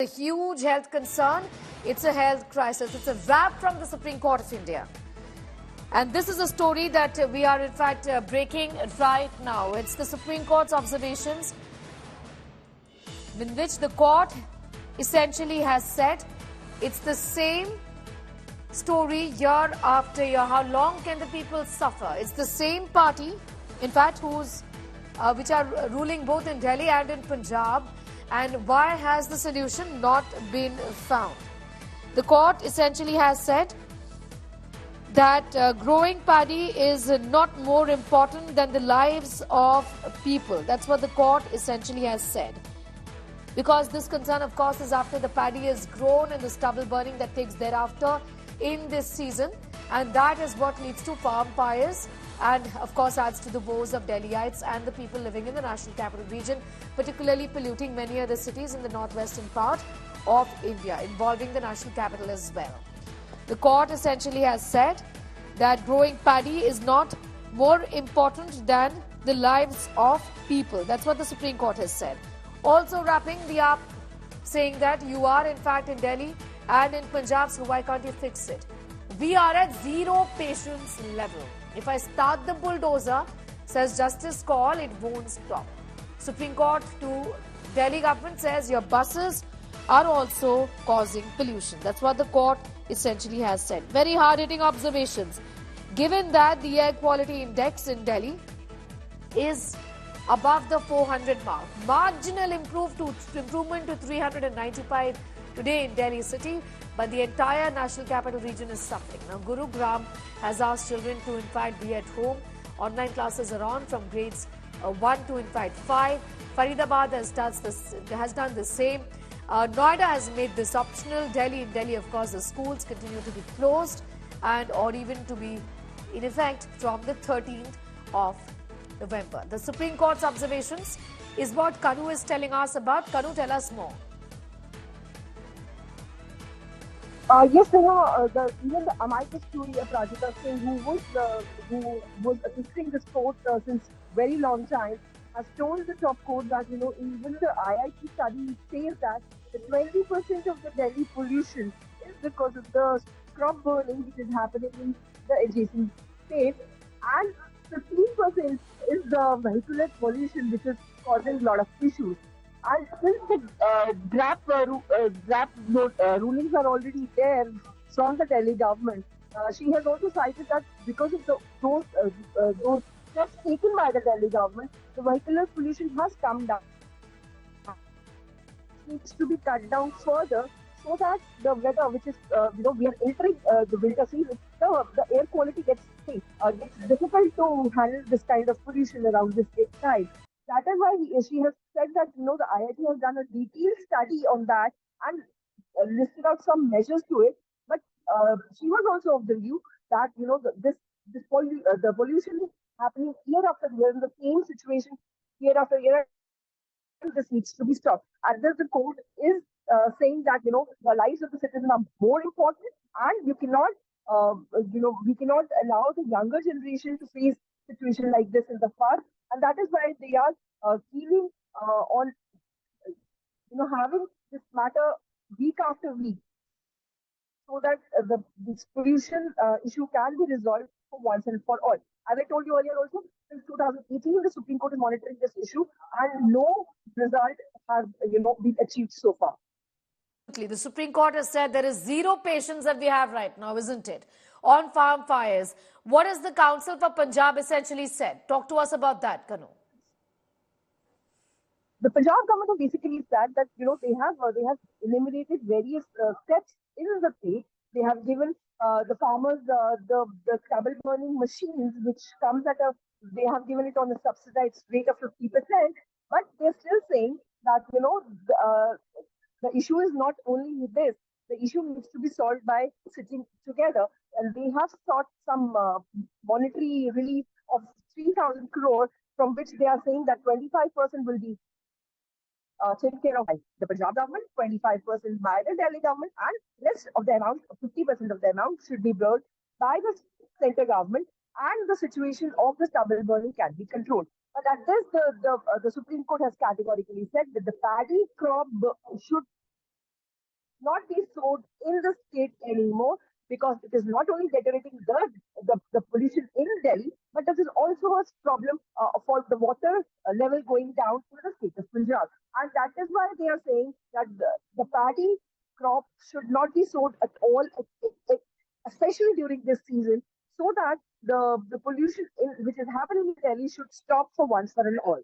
A huge health concern. It's a health crisis. It's a wrap from the Supreme Court of India. And this is a story that we are in fact breaking right now. It's the Supreme Court's observations in which the court essentially has said it's the same story year after year. How long can the people suffer? It's the same party, in fact, which are ruling both in Delhi and in Punjab. And why has the solution not been found? The court essentially has said that growing paddy is not more important than the lives of people. That's what the court essentially has said. Because this concern, of course, is after the paddy is grown and the stubble burning that takes thereafter in this season. And that is what leads to farm fires and, of course, adds to the woes of Delhiites and the people living in the National Capital Region, particularly polluting many other cities in the northwestern part of India, involving the national capital as well. The court essentially has said that growing paddy is not more important than the lives of people. That's what the Supreme Court has said. Also wrapping the up, saying that you are in fact in Delhi and in Punjab, so why can't you fix it? We are at zero patience level. If I start the bulldozer, says Justice Call, it won't stop. Supreme Court to Delhi government says your buses are also causing pollution. That's what the court essentially has said. Very hard-hitting observations. Given that the air quality index in Delhi is above the 400 mark, marginal improvement to 395 today in Delhi city, but the entire national capital region is suffering. Now, Gurugram has asked children to in fact be at home. Online classes are on from grades 1 to in fact 5. Faridabad has done the same. Noida has made this optional. In Delhi, of course, the schools continue to be closed and or even to be in effect from the 13th of November. The Supreme Court's observations is what Kanu is telling us about. Kanu, tell us more. Yes, even the amicus curiae Prajita Singh, who was assisting this court since very long time, has told the top court that even the IIT study says that the 20% of the Delhi pollution is because of the crop burning which is happening in the adjacent states, and 15% is the vehicular pollution which is causing a lot of issues. And since the draft rulings are already there from the Delhi government, she has also cited that because of those steps taken by the Delhi government, the vehicular pollution has come down. It needs to be cut down further so that the weather, which is we are entering the winter season, the air quality gets difficult to handle this kind of pollution around this time. That is why she has said that the IIT has done a detailed study on that and listed out some measures to it. But she was also of the view that the pollution is happening year after year in the same situation year after year, and this needs to be stopped. And thus the court is saying that the lives of the citizens are more important, and you cannot we cannot allow the younger generation to face situation like this in the past, and that is why they are keeping on having this matter week after week, so that this pollution issue can be resolved for once and for all. As I told you earlier also, since 2018, the Supreme Court is monitoring this issue, and no result has been achieved so far. The Supreme Court has said there is zero patience that we have right now, isn't it, on farm fires. What has the Council for Punjab essentially said? Talk to us about that, Kanu. The Punjab government basically said that they have eliminated various steps in the state. They have given the farmers the stubble burning machines, which comes they have given it on a subsidized rate of 50%. But they're still saying that the issue is not only with this. The issue needs to be solved by sitting together, and they have sought some monetary relief of 3,000 crore, from which they are saying that 25% will be taken care of by the Punjab government, 25% by the Delhi government, and rest of the amount, 50% of the amount, should be brought by the center government, and the situation of the stubble burning can be controlled. But at this, the Supreme Court has categorically said that the paddy crop should not be sold in the state anymore, because it is not only deteriorating the pollution in Delhi, but this is also a problem for the water level going down to the state of Punjab. And that is why they are saying that the paddy crop should not be sold at all, especially during this season, so that the pollution which is happening in Delhi should stop for once for and all.